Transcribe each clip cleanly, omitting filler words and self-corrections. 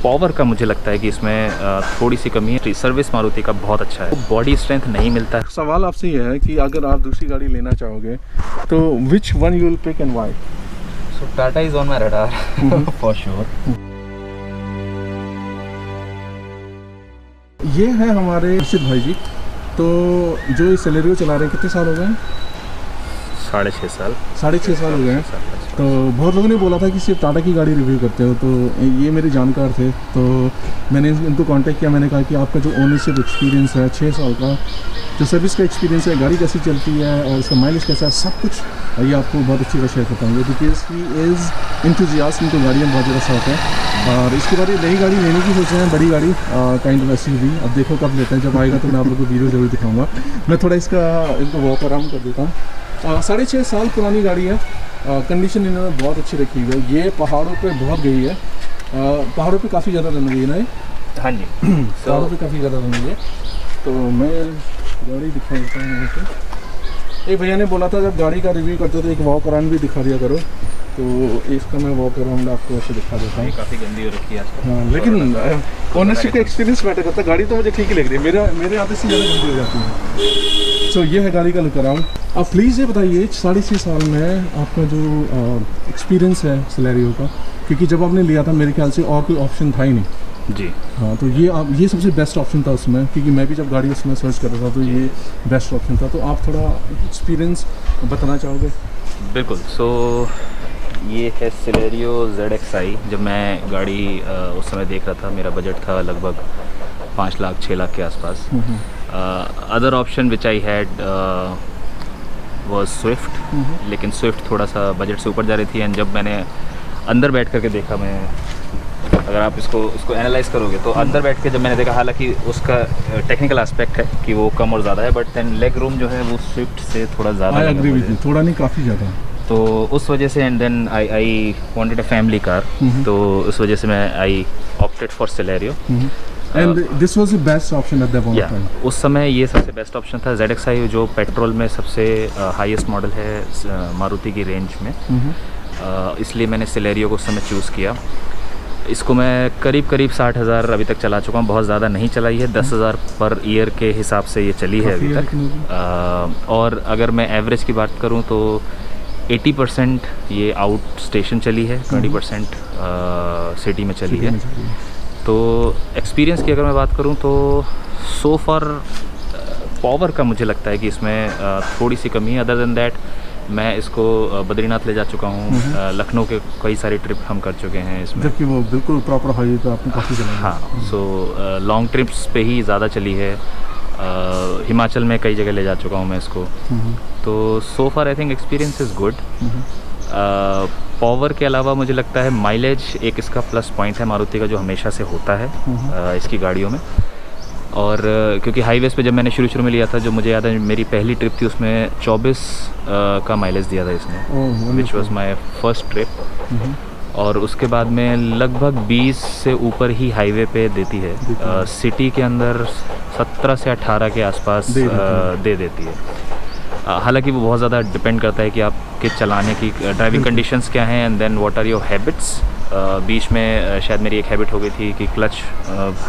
Power का मुझे लगता है कि इसमें थोड़ी सी कमी है। सर्विस मारुति का बहुत अच्छा है, बॉडी स्ट्रेंथ नहीं मिलता है। सवाल आपसे ये है कि अगर आप दूसरी गाड़ी लेना चाहोगे तो which one you will pick and why? So Tata is on my radar for sure. ये है हमारे अर्षित भाई जी, तो जो ये सेलेरियो चला रहे हैं, कितने साल हो गए हैं? 6.5 साल। 6.5 साल हो गए हैं। तो बहुत लोगों ने बोला था कि सिर्फ टाटा की गाड़ी रिव्यू करते हो, तो ये मेरे जानकार थे, तो मैंने इनको कांटेक्ट किया। मैंने कहा कि आपका जो ओनरशिप एक्सपीरियंस है 6 साल का, जो सर्विस का एक्सपीरियंस है, गाड़ी कैसी चलती है और इसका माइलेज कैसा है, सब कुछ ये आपको बहुत अच्छी तरह शेयर बताऊँगा, बिकॉज ही इज़ इंथुजियास्ट, इनको गाड़ियों में बहुत ज़्यादा शौक है। और इसके बाद ये नई गाड़ी लेने की सोच रहे हैं, बड़ी गाड़ी काइंड ऑफ SUV। अब देखो कब लेते हैं, जब आएगा तो मैं आप लोगों को वीडियो जरूर दिखाऊंगा। मैं थोड़ा इनको वॉक अराउंड कर देता हूँ। 6.5 साल पुरानी गाड़ी है, कंडीशन इन्होंने बहुत अच्छी रखी हुई है। ये पहाड़ों पे बहुत गई है, पहाड़ों पे काफ़ी ज़्यादा रन गई है ना ये? हाँ जी पहाड़ों पे काफ़ी ज़्यादा रन गई है। तो मैं गाड़ी दिखा देता हूँ यहाँ पे। एक भैया ने बोला था जब गाड़ी का रिव्यू करते तो एक वॉक अराउंड भी दिखा दिया करो, तो इसका मैं वॉक अराउंड आपको ऐसे दिखा देता हूँ। काफ़ी गंदी हो रखी है आजकल। हाँ, लेकिन ओनरशिप का एक्सपीरियंस मैटर करता है। गाड़ी तो मुझे ठीक ही लग रही है, मेरे आते से ज़्यादा गंदी हो जाती है। सो ये है गाड़ी का लुक अराउंड। आप प्लीज़ ये बताइए 6.5 साल में आपका जो एक्सपीरियंस है सेलेरियो का, क्योंकि जब आपने लिया था मेरे ख्याल से और कोई ऑप्शन था ही नहीं जी। हाँ, तो ये सबसे बेस्ट ऑप्शन था उसमें, क्योंकि मैं भी जब गाड़ी उसमें सर्च कर रहा था तो ये बेस्ट ऑप्शन था। तो आप थोड़ा एक्सपीरियंस बताना चाहोगे? बिल्कुल। सो ये है सेलेरियो ZXi। जब मैं गाड़ी उस समय देख रहा था, मेरा बजट था लगभग 5 लाख 6 लाख के आसपास। Other option which I had was Swift, लेकिन स्विफ्ट थोड़ा सा बजट से ऊपर जा रही थी। एंड जब मैंने अंदर बैठ करके देखा, मैं अगर आप इसको एनालाइज करोगे तो अंदर बैठ के जब मैंने देखा, हालांकि उसका टेक्निकल एस्पेक्ट है कि वो कम और ज़्यादा है, बट देन लेग रूम जो है वो स्विफ्ट से थोड़ा ज़्यादा है। थोड़ा नहीं, काफ़ी ज़्यादा। तो उस वजह से and then I wanted a family car, तो उस वजह से मैं I opted for Celerio. And this was the best option at that point of time. उस समय ये सबसे बेस्ट ऑप्शन था। ZXi जो पेट्रोल में सबसे हाईएस्ट मॉडल है मारुति की रेंज में, इसलिए मैंने सेलेरियो को उस समय चूज़ किया। इसको मैं करीब 60,000 अभी तक चला चुका हूँ, बहुत ज़्यादा नहीं चलाई है। 10,000 पर ईयर के हिसाब से ये चली है अभी तक। और अगर मैं एवरेज की बात करूँ तो 80% ये आउट स्टेशन चली है, 20% सिटी में चली है। तो एक्सपीरियंस की अगर मैं बात करूं तो सो फार पावर का मुझे लगता है कि इसमें थोड़ी सी कमी है। अदर देन दैट मैं इसको बद्रीनाथ ले जा चुका हूं, लखनऊ के कई सारे ट्रिप हम कर चुके हैं इसमें, जबकि वो बिल्कुल प्रॉपर हाईवे पे आपने काफ़ी चला। हाँ, सो लॉन्ग ट्रिप्स पे ही ज़्यादा चली है। हिमाचल में कई जगह ले जा चुका हूँ मैं इसको। तो so far I think experience is good. Power के अलावा मुझे लगता है माइलेज एक इसका प्लस पॉइंट है मारुति का, जो हमेशा से होता है इसकी गाड़ियों में। और क्योंकि हाईवेज़ पे जब मैंने शुरू में लिया था, जो मुझे याद है मेरी पहली ट्रिप थी, उसमें 24 का माइलेज दिया था इसने, which was my first trip. और उसके बाद में लगभग 20 से ऊपर ही हाईवे पे देती है। सिटी के अंदर 17 से 18 के आसपास दे देती है। हालांकि वो बहुत ज़्यादा डिपेंड करता है कि आपके चलाने की ड्राइविंग कंडीशंस क्या हैं, and then what are your habits. बीच में शायद मेरी एक हैबिट हो गई थी कि क्लच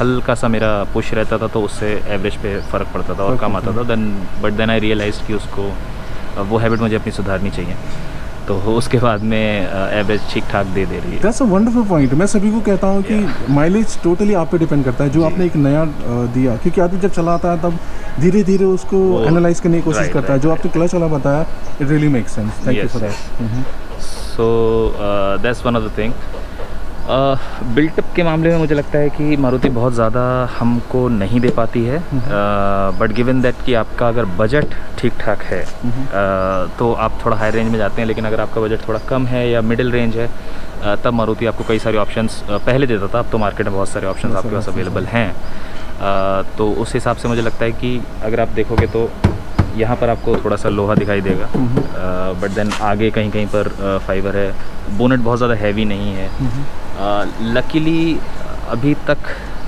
हल्का सा मेरा पुश रहता था, तो उससे एवरेज पे फ़र्क पड़ता था और कम आता था। बट देन आई रियलाइज्ड कि उसको वो हैबिट मुझे अपनी सुधारनी चाहिए, तो उसके बाद में एवरेज ठीक ठाक दे रही है। That's a wonderful point. मैं सभी को कहता हूँ कि माइलेज टोटली आप पे डिपेंड करता है। जो आपने एक नया दिया, क्योंकि आदमी जब चलाता है तब धीरे धीरे उसको एनालाइज करने की कोशिश करता है। जो आपने क्लच वाला बताया, it really makes sense. Thank you for that. So that's one of the thing. Built up के मामले में मुझे लगता है कि मारुति बहुत ज़्यादा हमको नहीं दे पाती है, बट गिवन दैट कि आपका अगर बजट ठीक ठाक है तो आप थोड़ा हाई रेंज में जाते हैं। लेकिन अगर आपका बजट थोड़ा कम है या मिडिल रेंज है, तब मारुति आपको कई सारे ऑप्शंस पहले देता था। अब तो मार्केट में बहुत सारे ऑप्शंस आपके पास अवेलेबल हैं। तो उस हिसाब से मुझे लगता है कि अगर आप देखोगे तो यहाँ पर आपको थोड़ा सा लोहा दिखाई देगा, बट देन आगे कहीं कहीं पर फाइबर है। बोनेट बहुत ज़्यादा हैवी नहीं है। लकीली अभी तक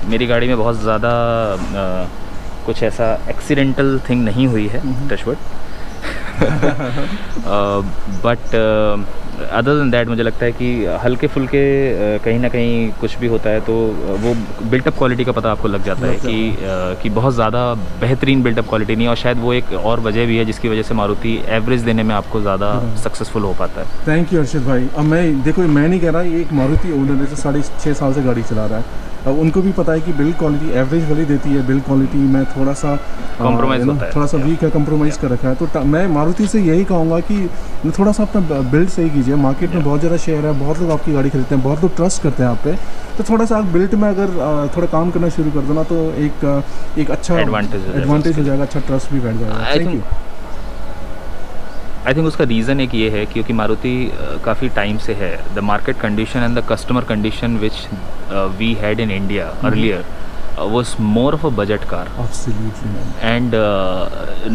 मेरी गाड़ी में बहुत ज़्यादा कुछ ऐसा एक्सीडेंटल थिंग नहीं हुई है, touch wood. But other than that मुझे लगता है कि हल्के फुल्के कहीं ना कहीं कुछ भी होता है तो वो बिल्टअप क्वालिटी का पता आपको लग जाता है कि बहुत ज़्यादा बेहतरीन बिल्टअप क्वालिटी नहीं है, और शायद वो एक और वजह भी है जिसकी वजह से मारुति एवरेज देने में आपको ज़्यादा सक्सेसफुल हो पाता है। थैंक यू अर्शद भाई। अब मैं नहीं कह रहा, ये एक मारुति ओनर है जो 6.5 साल से गाड़ी चला रहा है। अब उनको भी पता है कि बिल्ड क्वालिटी एवरेज वाली देती है, बिल्ड क्वालिटी में थोड़ा सा कॉम्प्रोमाइज़ होता है, थोड़ा सा वीक है, कम्प्रोमाइज़ कर रखा है। तो मैं मारुति से यही कहूँगा कि थोड़ा सा अपना बिल्ड सही कीजिए। मार्केट में बहुत ज़्यादा शेयर है, बहुत लोग आपकी गाड़ी खरीदते हैं, बहुत लोग ट्रस्ट करते हैं आप पे, तो थोड़ा सा आप बिल्ड में अगर थोड़ा काम करना शुरू कर दो ना तो एक अच्छा एडवांटेज हो जाएगा, अच्छा ट्रस्ट भी बैठ जाएगा। Thank you. आई थिंक उसका रीज़न एक ये है क्योंकि मारुति काफ़ी टाइम से है, the market condition and the customer condition which we had in India earlier was more of a budget car. Absolutely, man. And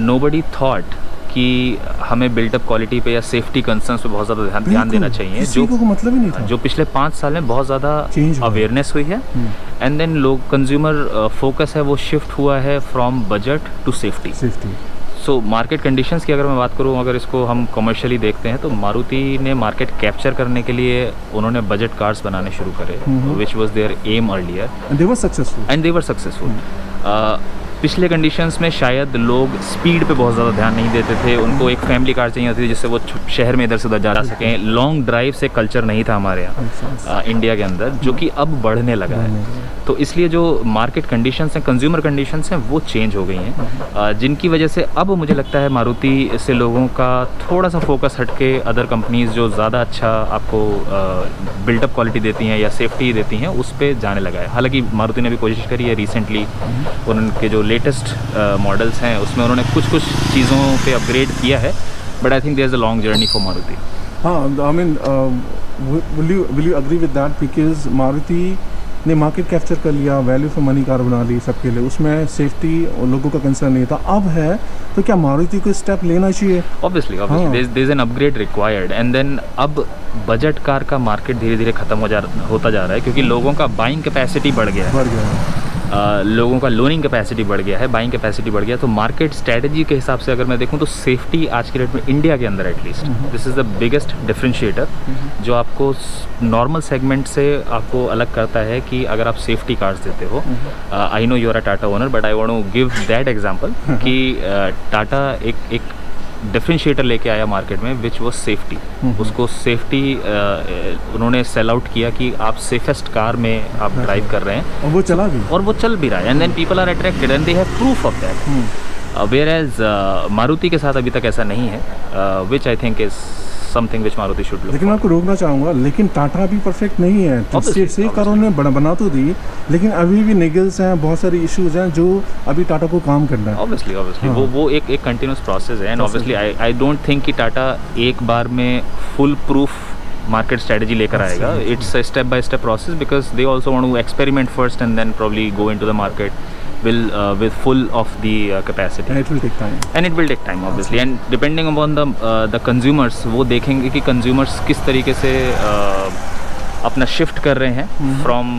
nobody thought कि हमें बिल्टअप क्वालिटी पे या सेफ्टी कंसर्न्स पे बहुत ज़्यादा ध्यान देना चाहिए, जो को मतलब ही नहीं था। जो पिछले 5 साल में बहुत ज़्यादा अवेयरनेस हुई है, एंड देन लोग कंज्यूमर फोकस है वो शिफ्ट हुआ है from budget to safety. So market conditions की अगर मैं बात करूँ, अगर इसको हम कमर्शियली देखते हैं तो मारुति ने मार्केट कैप्चर करने के लिए उन्होंने बजट कार्स बनाने शुरू करे, which was there am earlier, and they were successful. पिछले कंडीशंस में शायद लोग स्पीड पे बहुत ज़्यादा ध्यान नहीं देते थे, उनको एक फैमिली कार चाहिए होती थी जिससे वो शहर में इधर से उधर जा सकें। लॉन्ग ड्राइव से कल्चर नहीं था हमारे यहाँ इंडिया के अंदर, जो कि अब बढ़ने लगा है। तो इसलिए जो मार्केट कंडीशंस हैं, कंज्यूमर कंडीशंस हैं, वो चेंज हो गई हैं, जिनकी वजह से अब मुझे लगता है मारुति से लोगों का थोड़ा सा फोकस हटके अदर कंपनीज़ जो ज़्यादा अच्छा आपको बिल्टअप क्वालिटी देती हैं या सेफ्टी देती हैं उस पर जाने लगा है। हालांकि मारुति ने भी कोशिश करी है रिसेंटली, उनके जो लेटेस्ट मॉडल्स हैं उसमें उन्होंने कुछ चीज़ों पे अपग्रेड किया है, but I think there is a long journey for Maruti. हाँ, I mean will you agree with that, because Maruti ने मार्केट कैप्चर कर लिया, वैल्यू फॉर मनी कार बना ली सबके लिए, उसमें सेफ्टी और लोगों का कंसर्न नहीं था, अब है तो क्या मारुति को स्टेप लेना चाहिए? Obviously there is an upgrade required, and then अब बजट कार का मार्केट धीरे धीरे खत्म होता जा रहा है क्योंकि लोगों का बाइंग कैपेसिटी बढ़ गया है, लोगों का लोनिंग कैपेसिटी बढ़ गया है, बाइंग कैपेसिटी बढ़ गया। तो मार्केट स्ट्रेटजी के हिसाब से अगर मैं देखूं तो सेफ्टी आज के डेट में इंडिया के अंदर at least this is the biggest differentiator जो आपको नॉर्मल सेगमेंट से आपको अलग करता है कि अगर आप सेफ्टी कार्स देते हो। I know you are a Tata owner, but I want to give that example कि टाटा एक डिफरेंशिएटर लेके आया मार्केट में विच वॉज सेफ्टी। उसको सेफ्टी उन्होंने सेल आउट किया कि आप सेफेस्ट कार में आप ड्राइव कर रहे हैं, और वो चला भी, और वो चल भी रहा है, and then people are attracted and they have proof of that. Whereas Maruti के साथ अभी तक ऐसा नहीं है, which I think is something which Maruti should look. लेकिन मैं आपको रोकना चाहूँगा, लेकिन टाटा भी परफेक्ट नहीं है, तो सेफ कारों ने बना तो दी, लेकिन अभी भी निगल्स हैं, बहुत सारे इश्यूज हैं जो अभी टाटा को काम करना है। ऑब्वियसली वो एक कंटिन्यूस प्रोसेस है, and obviously I don't think कि टाटा एक बार में फुल प्रूफ मार्केट स्ट्रेटजी लेकर आएगा। It's a step by step process because they also want to experiment first and then probably go into the market with full of the capacity, and it will take time obviously, and depending upon the consumers, वो देखेंगे कि consumers किस तरीके से अपना shift कर रहे हैं from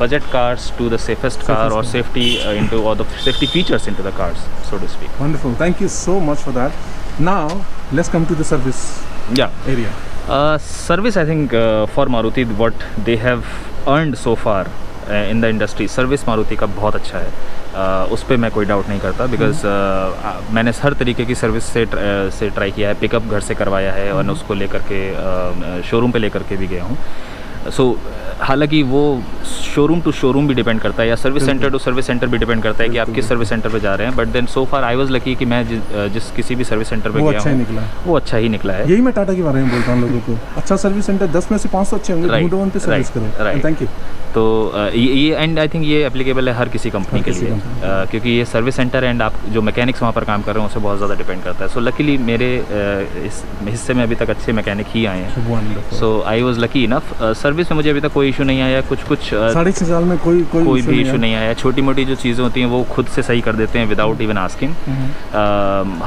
budget cars to the safest car or safety into or the safety features into the cars, so to speak. Wonderful, thank you so much for that. Now let's come to the service area. Service, I think for Maruti what they have earned so far in the industry, service Maruti का बहुत अच्छा है, उस पर मैं कोई doubt नहीं करता बिकॉज मैंने हर तरीके की सर्विस से ट्राई किया है, पिकअप घर से करवाया है और उसको लेकर के शोरूम पे लेकर के भी गया हूँ। सो हालांकि वो शोरूम टू शोरूम भी डिपेंड करता है या service centre to service centre भी डिपेंड करता है कि आप किस सर्विस सेंटर पे जा रहे हैं, but then so far I was lucky कि मैं जिस किसी भी सर्विस सेंटर पे गया हूं वो अच्छा ही निकला है। यही मैं टाटा के बारे में बोलता हूं लोगों को, अच्छा सर्विस सेंटर 10 में से 5 अच्छे होंगे, ढूंढो उन पे सर्विस करो। Thank you. तो ये एंड आई थिंक ये एप्लीकेबल है हर किसी कंपनी के लिए, क्योंकि ये सर्विस सेंटर एंड आप जो मैकेनिक्स वहाँ पर काम कर रहे हैं उससे बहुत ज़्यादा डिपेंड करता है। सो लकीली मेरे इस हिस्से में अभी तक अच्छे मैकेनिक ही आए हैं, so I was lucky enough. Service में मुझे अभी तक कोई इशू नहीं आया, कुछ 6.5 साल में कोई भी इशू नहीं आया। छोटी मोटी जो चीज़ें होती हैं वो खुद से सही कर देते हैं विदाउट इवन आस्किंग।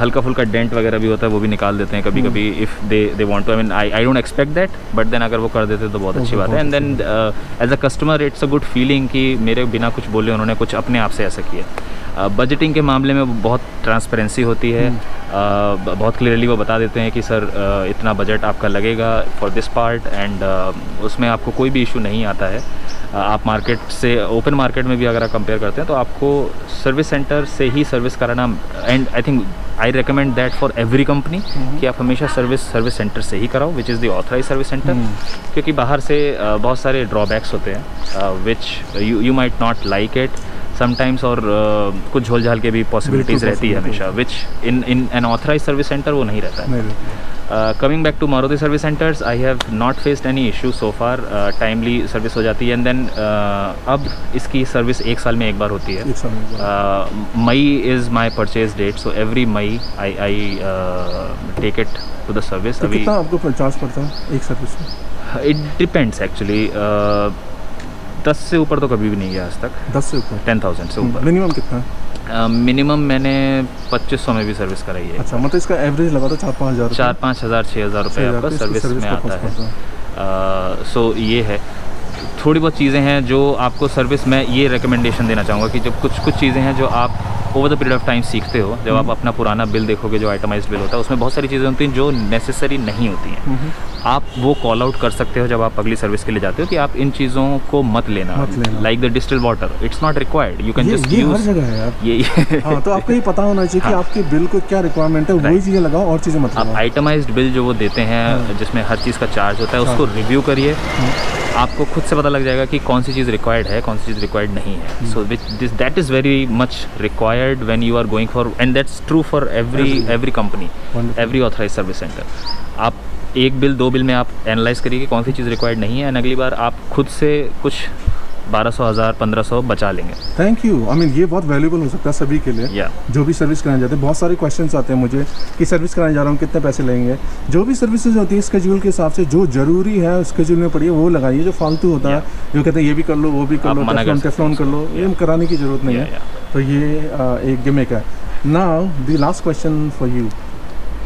हल्का फुल्का डेंट वगैरह भी होता है वो भी निकाल देते हैं कभी कभी if they want to. I mean I don't expect that, but then अगर वो कर देते तो बहुत अच्छी बात है। And then as a customer it's a good feeling कि मेरे बिना कुछ बोले उन्होंने कुछ अपने आप से ऐसा किया। बजटिंग के मामले में वो बहुत ट्रांसपेरेंसी होती है, बहुत क्लियरली वो बता देते हैं कि सर इतना बजट आपका लगेगा फॉर दिस पार्ट, एंड उसमें आपको कोई भी इशू नहीं आता है। आप मार्केट से, ओपन मार्केट में भी अगर आप कंपेयर करते हैं तो आपको सर्विस सेंटर से ही सर्विस कराना, and I think I recommend that for every company कि आप हमेशा सर्विस सेंटर से ही कराओ, which is the authorise service centre, क्योंकि बाहर से बहुत सारे ड्रॉबैक्स होते हैं which you might not like it sometimes, और कुछ झोल झाल के भी पॉसिबिलिटीज़ रहती है हमेशा, which in an authorise service centre वो नहीं रहता है। Coming back to Maruti service centres, I have not faced any issue so far, timely service हो जाती है, एंड देन अब इसकी सर्विस 1 साल में एक बार होती है। May is my purchase date, so every May I take it to the service. अभी कितना आपको चार्ज पड़ता है एक सर्विस में? इट डिपेंड्स एक्चुअली, 10 से ऊपर तो कभी भी नहीं गया आज तक। 10 से ऊपर? 10,000 से ऊपर। मिनिमम कितना है? मिनिमम मैंने 2500 में भी सर्विस कराई है। अच्छा, मतलब इसका एवरेज लगा था 4-5 हज़ार? 4-5 हज़ार 6 हज़ार रुपये आपका सर्विस में आता है। सो ये है, थोड़ी बहुत चीज़ें हैं जो आपको सर्विस में ये रिकमेंडेशन देना चाहूँगा कि जब कुछ चीज़ें हैं जो आप over the period of time सीखते हो, जब आप अपना पुराना बिल देखोगे जो आइटमाइज्ड बिल होता है, उसमें बहुत सारी चीज़ें होती हैं जो नेसेसरी नहीं होती हैं। आप वो कॉल आउट कर सकते हो जब आप अगली सर्विस के लिए जाते हो कि आप इन चीज़ों को मत लेना, like the distilled water, it's not required, you can just use. हर जगह है यार ये हाँ, तो आपको ये पता होना चाहिए कि आपके बिल को क्या रिक्वायरमेंट है, वही चीज़ें लगाओ और चीज़ें मत लगाओ। आइटमाइज्ड बिल जो वो देते हैं जिसमें हर चीज़ का चार्ज होता है, उसको रिव्यू करिए, आपको खुद से पता लग जाएगा कि कौन सी चीज़ रिक्वायर्ड है, कौन सी चीज़ रिक्वायर्ड नहीं है। So that is very much required when you are going for, and that's true for every company, every authorise service centre. आप एक बिल 2 बिल में आप एनालाइज करिए कि कौन सी चीज़ रिक्वायर्ड नहीं है, एंड अगली बार आप खुद से कुछ 1200, 1000, 1500 बचा लेंगे। Thank you. आई मीन ये बहुत वैल्यूबल हो सकता है सभी के लिए, जो भी सर्विस कराने जाते हैं। बहुत सारे क्वेश्चंस आते हैं मुझे कि सर्विस कराने जा रहा हूँ, कितने पैसे लगेंगे। जो भी सर्विसेज होती है स्केड्यूल के हिसाब से, जो ज़रूरी है स्केड्यूल में पढ़िए वो लगाइए। जो फालतू होता है, जो कहते हैं ये भी कर लो, वो भी कर लो, टेफ्लॉन कर लो, ये कराने की ज़रूरत नहीं है। तो ये एक गिमिक है। Now the last question for you,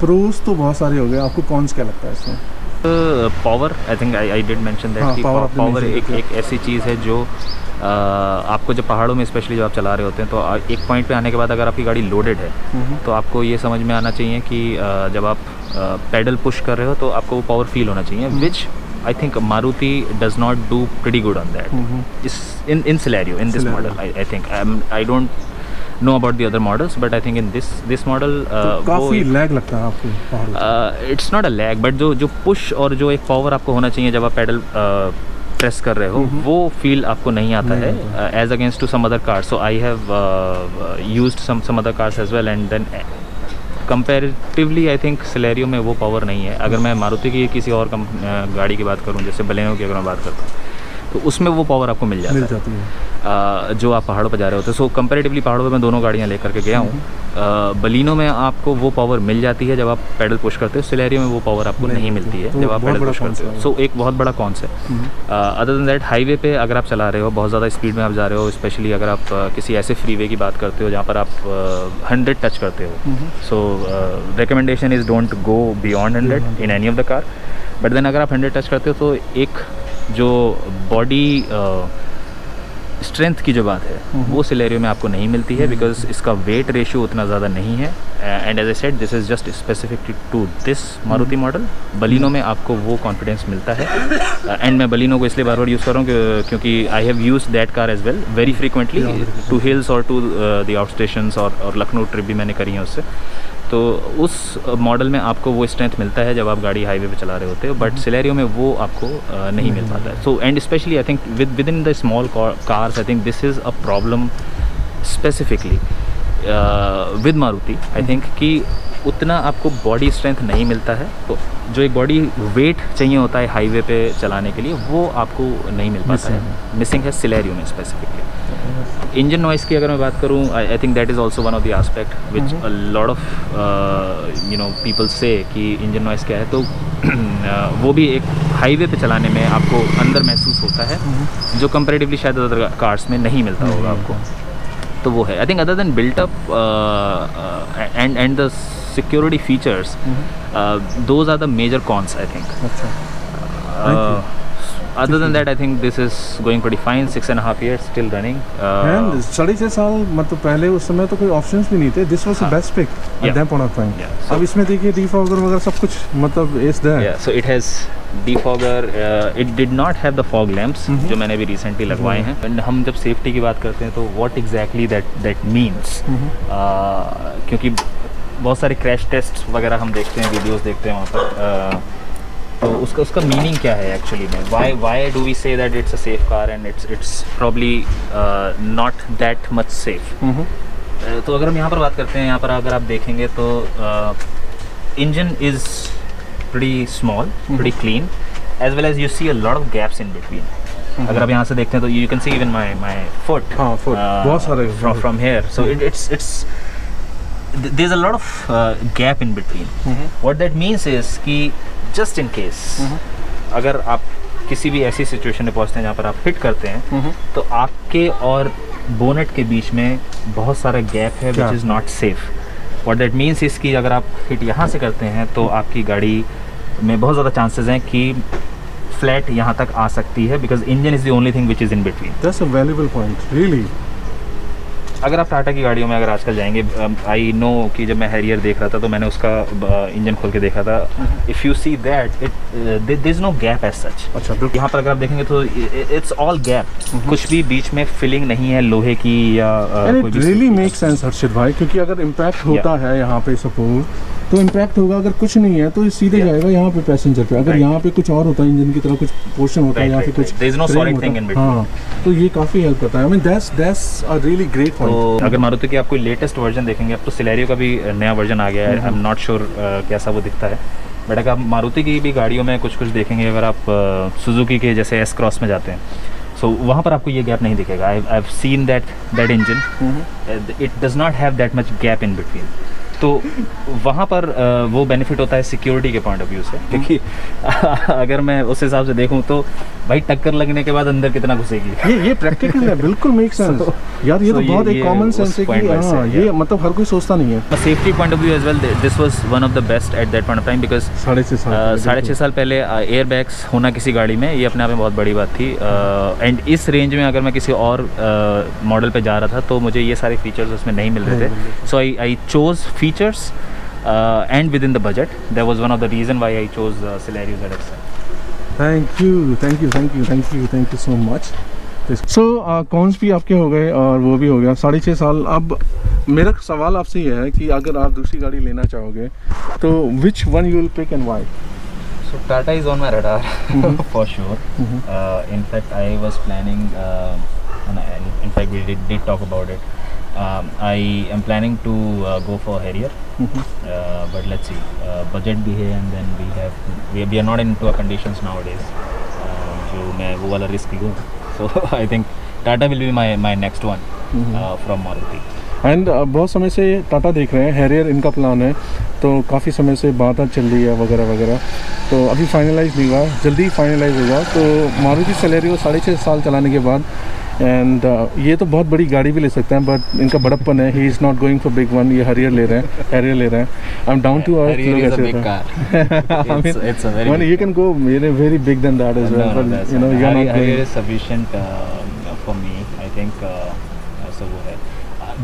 pros तो बहुत सारे हो गए, आपको कौन सा क्या लगता है इसमें? Power, I think I did mention that, power एक ऐसी चीज़ है जो आपको जब पहाड़ों में स्पेशली जब आप चला रहे होते हैं, तो एक पॉइंट पे आने के बाद अगर आपकी गाड़ी लोडेड है तो आपको ये समझ में आना चाहिए कि जब आप पैडल पुश कर रहे हो तो आपको वो पावर फील होना चाहिए, which I think Maruti does not do pretty good on that in scenario, in this model. I think I don't know about the other models, but I think in this model काफ़ी lag लगता है आपको। it's not a lag, but जो push और जो एक power आपको होना चाहिए जब आप पैडल प्रेस कर रहे हो, वो फील आपको नहीं आता है as against to some other cars. So I have used some other cars as well, and then comparatively I think Celerio में वो पावर नहीं है। अगर मैं मारुति की किसी और गाड़ी की बात करूँ, जैसे बलेनो की अगर मैं बात करता हूँ, तो उसमें वो पावर आपको मिल जाती है जो आप पहाड़ों पर जा रहे होते हैं। सो कंपैरेटिवली पहाड़ों पे मैं दोनों गाड़ियाँ लेकर के गया हूँ। बलिनो में आपको वो पावर मिल जाती है जब आप पैडल पुश करते हो, सिलेरियो में वो पावर आपको नहीं मिलती है जब आप पैडल पुश करते हो। सो एक बहुत बड़ा कॉन्स है। अदर देन दैट, हाईवे पे अगर आप चला रहे हो, बहुत ज़्यादा स्पीड में आप जा रहे हो, स्पेशली अगर आप किसी ऐसे फ्रीवे की बात करते हो जहाँ पर आप 100 टच करते हो, so recommendation is don't go beyond 100 in any of the car. But then अगर आप 100 टच करते हो तो एक जो बॉडी स्ट्रेंथ की जो बात है वो सिलेरियो में आपको नहीं मिलती है, बिकॉज इसका वेट रेशियो उतना ज़्यादा नहीं है। And as I said, this is just specific to this Maruti model. Baleno में आपको वो कॉन्फिडेंस मिलता है। एंड मैं बलिनो को इसलिए बार बार यूज़ कर रहा हूँ क्योंकि I have used that car as well very frequently to hills और टू द आउट स्टेशंस, और लखनऊ ट्रिप भी मैंने करी है उससे। तो उस मॉडल में आपको वो स्ट्रेंथ मिलता है जब आप गाड़ी हाईवे पे चला रहे होते हो, बट सिलेरियो में वो आपको नहीं मिल पाता है। So and specially I think with in the small cars, I think this is a problem specifically with Maruti. I think कि उतना आपको बॉडी स्ट्रेंथ नहीं मिलता है, तो जो एक बॉडी वेट चाहिए होता है हाईवे पे चलाने के लिए, वो आपको नहीं मिल पाता है, मिसिंग है सिलेरियो में स्पेसिफिकली। इंजन नॉइस की अगर मैं बात करूँ, I think that is also one of the aspect which a lot of people से कि इंजन नॉइस क्या है, तो वो भी एक हाईवे पे चलाने में आपको अंदर महसूस होता है, जो कंपैरेटिवली शायद अदर कार्स में नहीं मिलता होगा आपको। तो वो है, I think other than built up and the security features, those are the major cons, I think. Other than that, I think this is going pretty fine. 6.5 years still running. And 6.5 साल मतलब पहले उस समय तो कोई options भी नहीं थे. This was the best pick at that point of time. अब इसमें देखिए डिफॉगर वगैरह सब कुछ मतलब is there. Yeah, so it has defogger. It did not have the fog lamps जो मैंने भी recently लगवाए हैं. And हम जब सेफ्टी की बात करते हैं तो what exactly that means? क्योंकि बहुत सारे क्रैश टेस्ट वगैरह हम देखते हैं, वीडियोस देखते हैं वहाँ पर. तो उसका मीनिंग क्या है एक्चुअली में? Why do we say that it's a safe car and it's probably not that much safe. तो अगर हम यहाँ पर बात करते हैं, यहाँ पर अगर आप देखेंगे तो engine is pretty small, pretty clean, as well as you see a lot of gaps in between. अगर आप यहाँ से देखते हैं तो you can see even my foot. हाँ, foot. बहुत सारे from here. So it's there's a lot of gap in between. What that means is कि just in case अगर आप किसी भी ऐसी सिचुएशन में पहुँचते हैं जहाँ पर आप हिट करते हैं तो आपके और बोनेट के बीच में बहुत सारा गैप है which is not safe. What that means is कि अगर आप हिट यहाँ से करते हैं तो आपकी गाड़ी में बहुत ज़्यादा चांसेस हैं कि फ्लैट यहाँ तक आ सकती है, because engine is the only thing which is in between. That's a valuable point really. अच्छा, बिल्कुल. यहाँ पर अगर आप देखेंगे तो इट्स ऑल गैप. कुछ भी बीच में फिलिंग नहीं है लोहे की या इट रियली मेक सेंस हर्षित भाई, क्योंकि अगर इम्पैक्ट होता है यहाँ पे सपोज तो इम्पैक्ट होगा. अगर कुछ नहीं है तो सीधे जाएगा यहाँ पे पैसेंजर पे. अगर यहाँ पे कुछ और होता है, इंजन की तरह कुछ पोर्शन होता है या फिर कुछ there is no solid thing in between. हाँ, तो ये काफ़ी हेल्प करता है. I mean that's a really great point. तो अगर मारुति की आप कोई लेटेस्ट वर्जन देखेंगे, अब तो सिलेरियो का भी नया वर्जन आ गया है. आई एम नॉट श्योर कैसा वो दिखता है, बट अगर आप मारुति की भी गाड़ियों में कुछ देखेंगे, अगर आप सुजुकी के जैसे एस क्रॉस में जाते हैं सो वहाँ पर आपको ये गैप नहीं दिखेगा. I have seen that engine, it does not have that much gap in between. तो वहाँ पर वो बेनिफिट होता है सिक्योरिटी के पॉइंट ऑफ व्यू से, क्योंकि अगर मैं उस हिसाब से देखूँ तो भाई टक्कर लगने के बाद अंदर कितना घुसेगी. ये प्रैक्टिकल है, बिल्कुल मेक सेंस यार. ये तो बहुत एक कॉमन सेंस है कि हाँ, ये मतलब हर कोई सोचता नहीं है. Safety point of view as well, this was one of the best at that point of time, because 6.5 साल पहले एयर बैग्स होना किसी गाड़ी में ये अपने आप में बहुत बड़ी बात थी. एंड इस रेंज में अगर मैं किसी और मॉडल पे जा रहा था तो मुझे ये सारे फीचर्स उसमें नहीं मिल रहे थे. So I chose features and within the budget. That was one of the reason why I chose Celerio ZX. Thank you so much. So कौन्स भी आपके हो गए और वो भी हो गया 6.5 साल. अब मेरा सवाल आपसे ये है कि अगर आप दूसरी गाड़ी लेना चाहोगे तो which one you will pick and why? So Tata is on my radar for sure. In fact, I was planning, and in fact we did talk about it. I am planning to go for Harrier, but let's see. Budget भी है, and then we are not into a conditions nowadays. जो मैं वो वाला risk लूँ. So I think Tata will be my next one from Maruti. And बहुत समय से टाटा देख रहे हैं, हैरियर इनका प्लान है, तो काफ़ी समय से बात चल रही है वगैरह वगैरह. तो अभी फाइनलाइज नहीं हुआ, जल्दी फाइनलाइज होगा. तो मारुति सेलेरियो 6.5 साल चलाने के बाद, एंड ये तो बहुत बड़ी गाड़ी भी ले सकते हैं, बट इनका बड़प्पन है. He is not going for big one. ये हैरियर ले रहे हैं. I am down to earth. You can go very big then that as well. You know you are not Harrier is sufficient for me, I think. ऐसा वो है.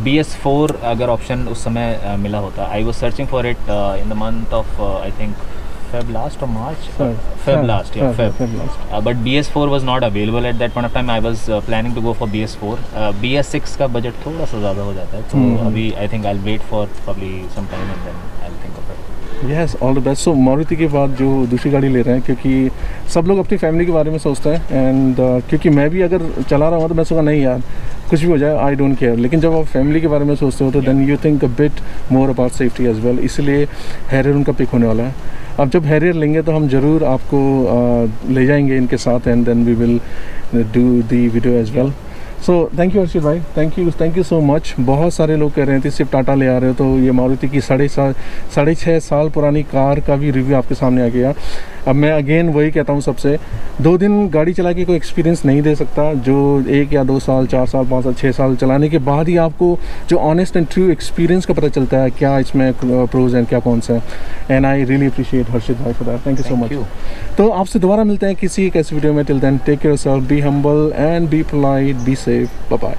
BS4 अगर option उस समय मिला होता, I was searching for it in the month of I think Feb last or March? Feb last. But BS4 was not available at that point of time. I was planning to go for BS4. BS6 का budget थोड़ा सा ज़्यादा हो जाता है, तो अभी I think I'll wait for probably some time and then I'll think of it. Yes, all the best. So Maruti के बाद जो दूसरी गाड़ी ले रहे हैं, क्योंकि सब लोग अपनी फैमिली के बारे में सोचते हैं, एंड क्योंकि मैं भी अगर चला रहा हूँ तो मैं सोचा नहीं यार कुछ भी हो जाए, आई डोंट केयर. लेकिन जब आप फैमिली के बारे में सोचते हो तो then you think a bit more about safety as well. इसलिए हैरियर उनका पिक होने वाला है. अब जब हैरियर लेंगे तो हम ज़रूर आपको ले जाएंगे इनके साथ, and then we will do the video as well. So thank you Harshit भाई, थैंक यू सो मच। बहुत सारे लोग कह रहे थे सिर्फ टाटा ले आ रहे हो, तो ये मारुति की 6.5 साल पुरानी कार का भी रिव्यू आपके सामने आ गया। अब मैं अगेन वही कहता हूँ सबसे, 2 दिन गाड़ी चला के कोई एक्सपीरियंस नहीं दे सकता। जो 1 या 2 साल, 4 साल, 5 साल, 6 साल चलाने के बाद ही आपको जो ऑनेस्ट एंड ट्रू एक्सपीरियंस का पता चलता है क्या इसमें प्रोज एंड क्या कौन सा है। एंड आई रियली अप्रिशिएट हर्षित भाई for that, thank you so much. तो आपसे दोबारा मिलते हैं किसी एक ऐसी वीडियो में। Till then take care yourself, be humble and be polite, be safe, bye bye.